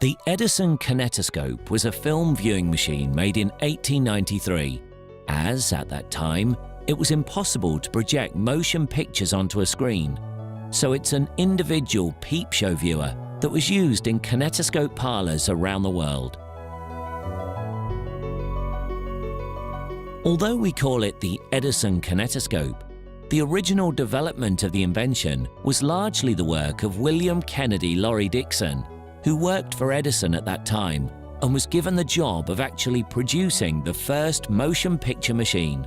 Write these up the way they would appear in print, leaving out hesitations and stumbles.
The Edison Kinetoscope was a film viewing machine made in 1893, as, at that time, it was impossible to project motion pictures onto a screen, so it's an individual peep show viewer that was used in kinetoscope parlors around the world. Although we call it the Edison Kinetoscope, the original development of the invention was largely the work of William Kennedy Laurie Dixon, who worked for Edison at that time and was given the job of actually producing the first motion picture machine.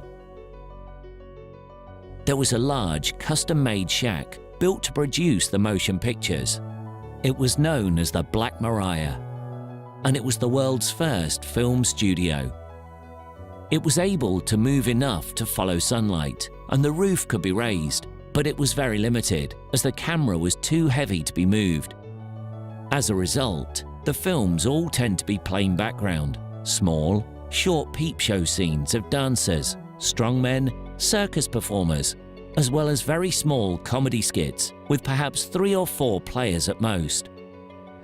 There was a large, custom-made shack built to produce the motion pictures. It was known as the Black Maria, and it was the world's first film studio. It was able to move enough to follow sunlight, and the roof could be raised, but it was very limited as the camera was too heavy to be moved. As a result, the films all tend to be plain background, small, short peep show scenes of dancers, strongmen, circus performers, as well as very small comedy skits with perhaps 3 or 4 players at most.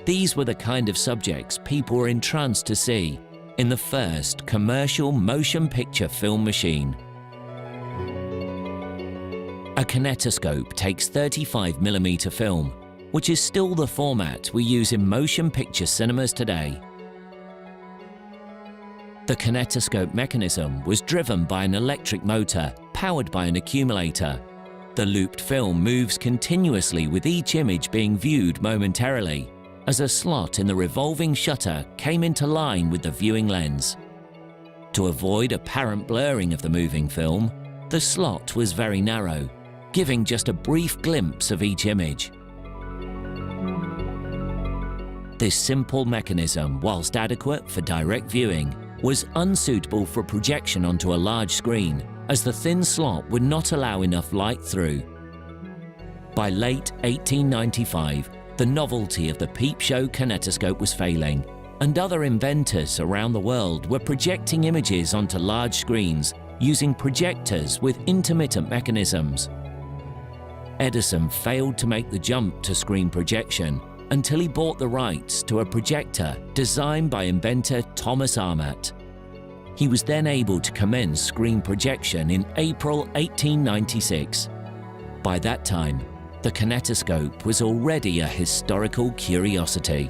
These were the kind of subjects people were entranced to see in the first commercial motion picture film machine. A kinetoscope takes 35mm film, which is still the format we use in motion picture cinemas today. The kinetoscope mechanism was driven by an electric motor powered by an accumulator. The looped film moves continuously with each image being viewed momentarily, as a slot in the revolving shutter came into line with the viewing lens. To avoid apparent blurring of the moving film, the slot was very narrow, giving just a brief glimpse of each image. This simple mechanism, whilst adequate for direct viewing, was unsuitable for projection onto a large screen, as the thin slot would not allow enough light through. By late 1895, the novelty of the peep show kinetoscope was failing, and other inventors around the world were projecting images onto large screens using projectors with intermittent mechanisms. Edison failed to make the jump to screen projection until he bought the rights to a projector designed by inventor Thomas Armat. He was then able to commence screen projection in April 1896. By that time, the kinetoscope was already a historical curiosity.